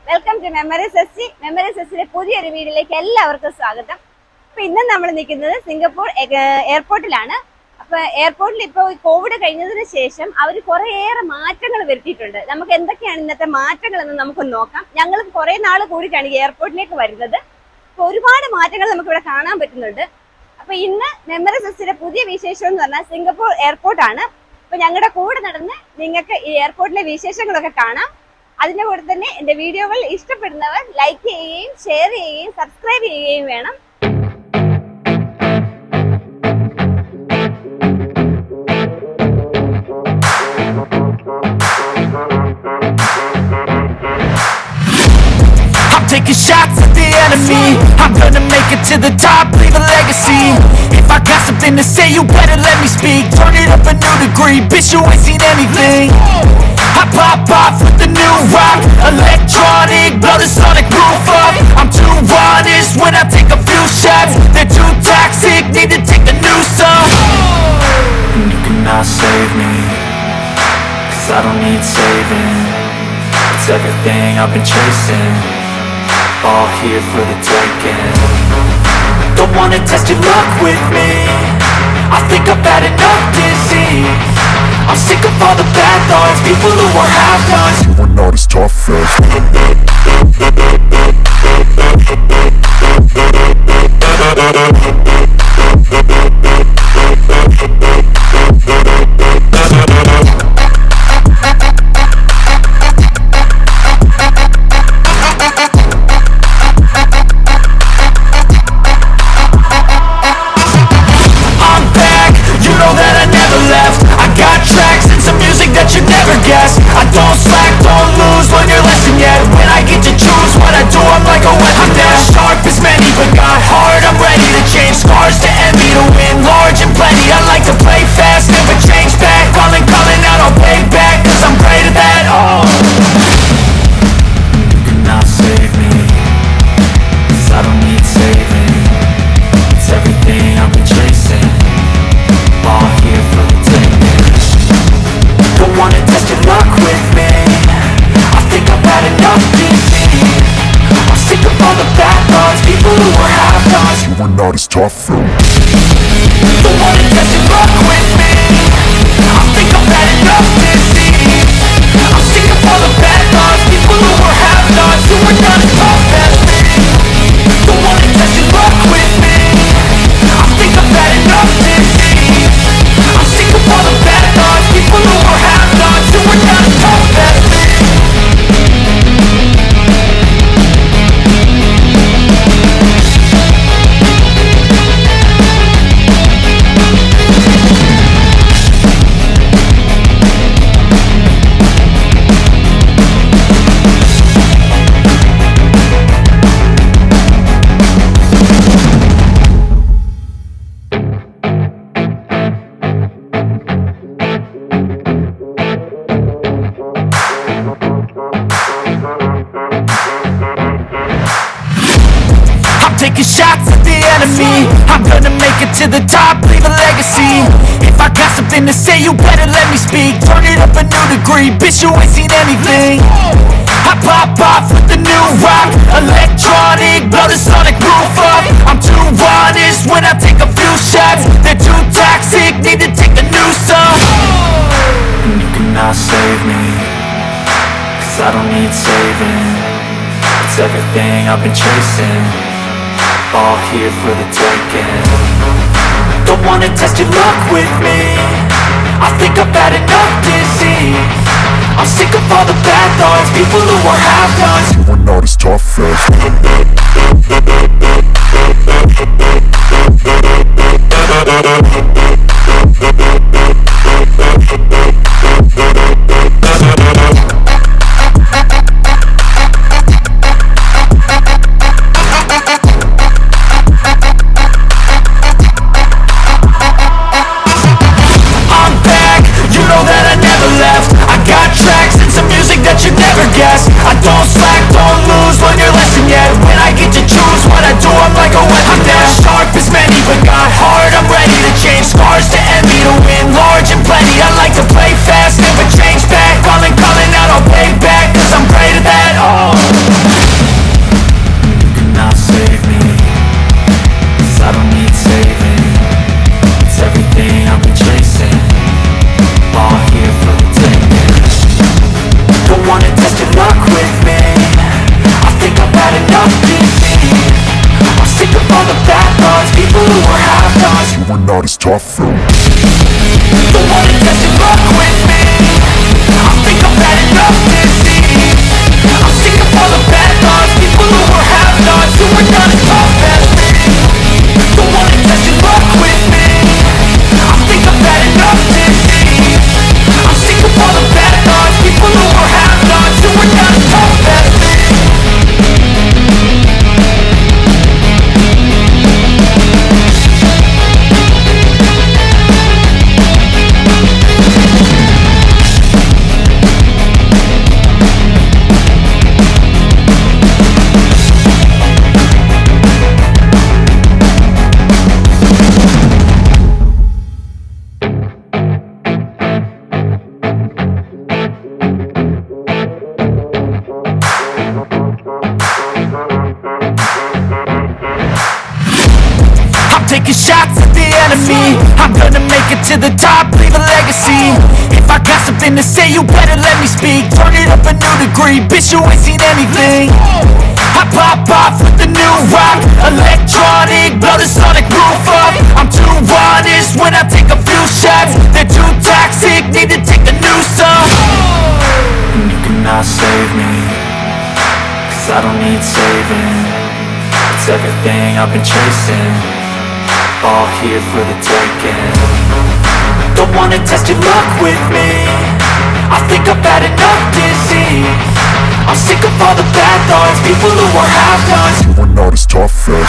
Welcome to memories S. Memories എസിലെ പുതിയൊരു വീഡിയോയിലേക്ക് എല്ലാവർക്കും സ്വാഗതം. അപ്പൊ ഇന്ന് നമ്മൾ നിൽക്കുന്നത് സിംഗപ്പൂർ എയർപോർട്ടിലാണ്. അപ്പൊ എയർപോർട്ടിൽ ഇപ്പോൾ കോവിഡ് കഴിഞ്ഞതിന് ശേഷം അവർ കുറേയേറെ മാറ്റങ്ങൾ വരുത്തിയിട്ടുണ്ട്. നമുക്ക് എന്തൊക്കെയാണ് ഇന്നത്തെ മാറ്റങ്ങൾ എന്ന് നമുക്ക് നോക്കാം. ഞങ്ങൾ കുറെ നാൾ കൂടിയിട്ടാണ് ഈ എയർപോർട്ടിലേക്ക് വരുന്നത്. അപ്പൊ ഒരുപാട് മാറ്റങ്ങൾ നമുക്ക് ഇവിടെ കാണാൻ പറ്റുന്നുണ്ട്. അപ്പൊ ഇന്ന് മെമ്മറീസ് എസിലെ പുതിയ വിശേഷം എന്ന് പറഞ്ഞാൽ സിംഗപ്പൂർ എയർപോർട്ടാണ്. അപ്പൊ ഞങ്ങളുടെ കൂടെ നടന്ന് നിങ്ങൾക്ക് ഈ എയർപോർട്ടിലെ വിശേഷങ്ങളൊക്കെ കാണാം. അതിന്റെ കൂടെ തന്നെ എന്റെ വീഡിയോകൾ ഇഷ്ടപ്പെടുന്നവർ ലൈക്ക് ചെയ്യുകയും ഷെയർ ചെയ്യുകയും സബ്സ്ക്രൈബ് ചെയ്യുകയും വേണം. Taking shots at the enemy. I'm gonna make it to the top, leave a legacy. If I got something to say, you better let me speak. Turn it up a new degree, bitch, you ain't seen anything. I pop off with the new rock, electronic, blow the sonic roof up. I'm too honest when I take a few shots. They're too toxic, need to take a new song. You cannot save me, 'cause I don't need saving. It's everything I've been chasing, all here for the taking. Don't wanna test your luck with me, I think I've had enough disease. I'm sick of all the bad thoughts, people who are half-nots. You are not as tough as not as tough though. Don't wanna test your luck with me, I think I've had enough disease. I'm sick of all the bad thoughts, people who are half-nots, who are not as tough as me. Don't wanna test your luck with me, I think I've had enough disease. I'm sick of all the bad thoughts, people who are half-nots, who are not as tough as me. Taking shots at the enemy. I'm gonna make it to the top, leave a legacy. If I got something to say, you better let me speak. Turn it up a new degree, bitch, you ain't seen anything. I pop off with the new rock, electronic, blow the sonic roof up. I'm too honest when I take a few shots. They're too toxic, need to take a new song. You cannot save me, 'cause I don't need saving. It's everything I've been chasing, all here for the taking. Don't wanna test your luck with me, I think I've had enough disease. I'm sick of all the bad thoughts, people who are half-nots. You are not as tough as I don't slack, don't lose, learn your lesson yet. When I get to choose what I do, I'm like a weapon. I'm not sharp as many, but got heart, I'm ready to change. Scars to envy, to win large and plenty. I like to play fast, never change back. Calling out, I'll pay back, 'cause I'm great at that. Oh. not as tough. Don't wanna test your luck with me. I think I've had enough disease. I'm sick of all the bad thoughts, people who were have-nots, who are not as tough as me. Don't wanna test your luck with me. I think I've had enough disease. I'm sick of all the bad thoughts, people who were have-nots, who are not as tough as me. Taking shots at the enemy. I'm gonna make it to the top, leave a legacy. If I got something to say, you better let me speak. Turn it up a new degree, bitch, you ain't seen anything. I pop off with the new rock, electronic, blow the sonic roof up. I'm too honest when I take a few shots. They're too toxic, need to take a new song. And you cannot save me, cause I don't need saving. It's everything I've been chasing, all here for the taking. Don't wanna test your luck with me. I think I've had enough disease. I'm sick of all the bad thoughts, people who are have-nots. You are not as tough as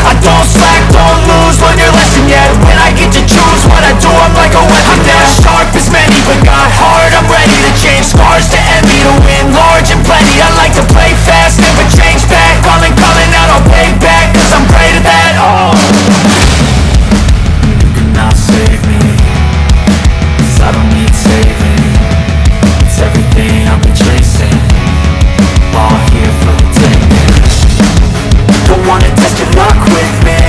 I don't slack, don't lose, learn your lesson yet. When I get to choose what I do, I'm like a weapon. I'm not sharp as many, but got heart, I'm ready to change. Scars to envy, to win large and plenty. I like to play fast, never change back. Calling out, I'll pay back, cause I'm great at that. Oh, you cannot save me, cause I don't need saving. It's everything I've been chasing, all here for the taking. Don't wanna test your luck with me.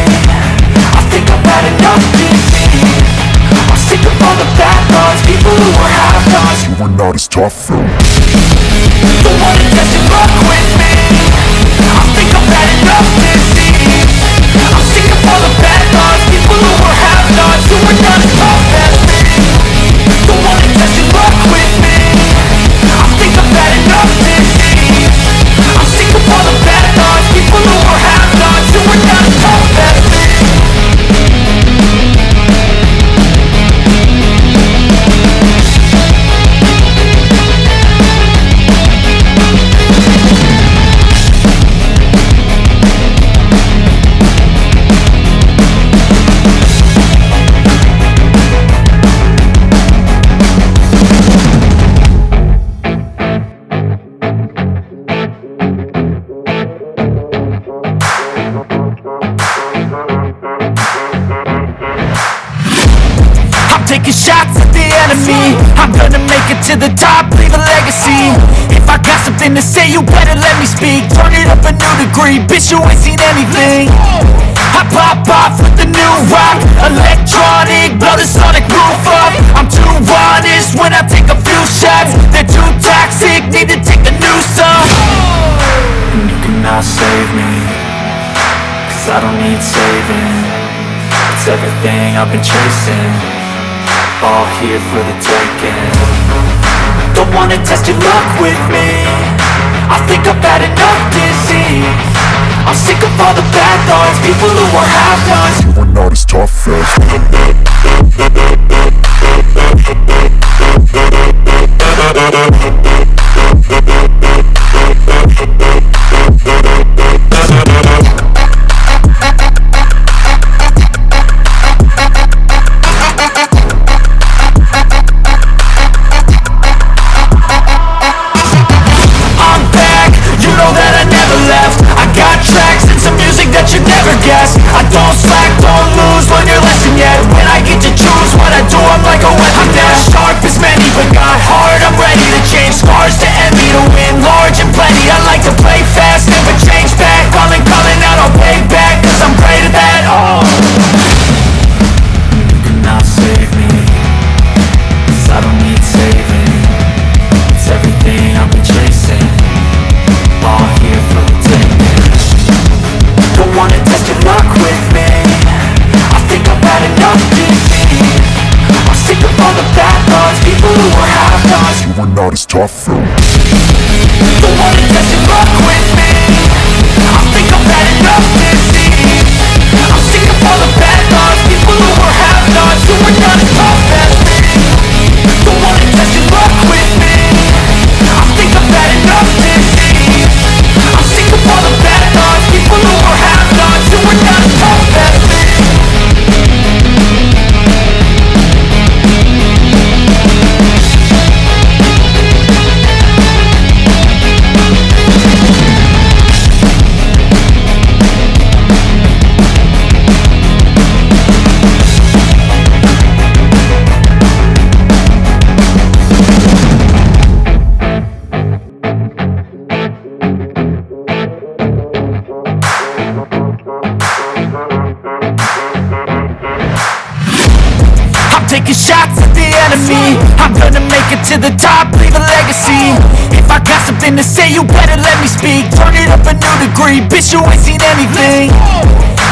I think I've had enough disease. I'm sick of all the bad thoughts, people who are have-nots. you are not as tough. Don't wanna test your luck with me. I think I've had enough disease. I'm sick of all the bad thoughts, people who are have-nots, who are not as tough as me. Don't wanna test your luck with me. I think I've had enough disease. I'm sick of all the bad thoughts, people who are have-nots, who are not as tough as me. Taking shots at the enemy. I'm gonna make it to the top, leave a legacy. If I got something to say, you better let me speak. Turn it up a new degree, bitch, you ain't seen anything. I pop off with the new rock, electronic, blow the sonic roof up. I'm too honest when I take a few shots. They're too toxic, need to take a new song. And you cannot save me, cause I don't need saving. It's everything I've been chasing, all here for the taking. Don't wanna test your luck with me. I think I've had enough disease. I'm sick of all the bad thoughts, people who are have-nots. You are not as tough I don't slack, don't lose, learn your lesson yet. When I get to choose what I do, I'm like a weapon. I'm not sharp tough film. Don't wanna test your luck with me. I think I've had enough disease. I'm sick of all the bad thoughts, people who are have-nots, who are not as tough as me. Don't wanna test your luck with me. I think I've had enough disease. I'm sick of all the bad thoughts, people who are have-nots, who are not as tough as me. Taking shots at the enemy. I'm gonna make it to the top, leave a legacy. If I got something to say, you better let me speak. Turn it up a new degree, bitch, you ain't seen anything.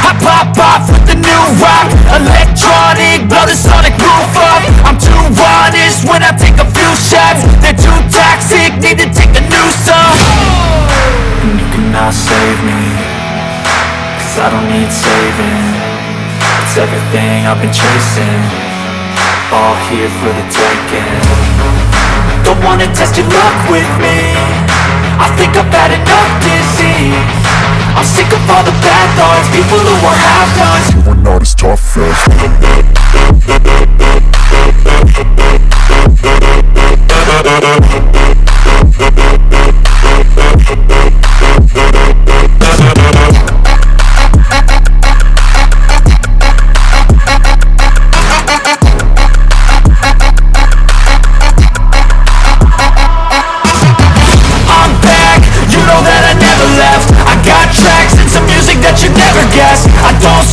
I pop off with the new rock, electronic, blow the sonic roof up. I'm too honest when I take a few shots. They're too toxic, need to take a new song. And you cannot save me, cause I don't need saving. It's everything I've been chasing, all here for the taking. Don't wanna test your luck with me. I think I've had enough disease. I'm sick of all the bad thoughts, people who are have-nots. You are not as tough as. I got tracks and some music that you never guessed. I don't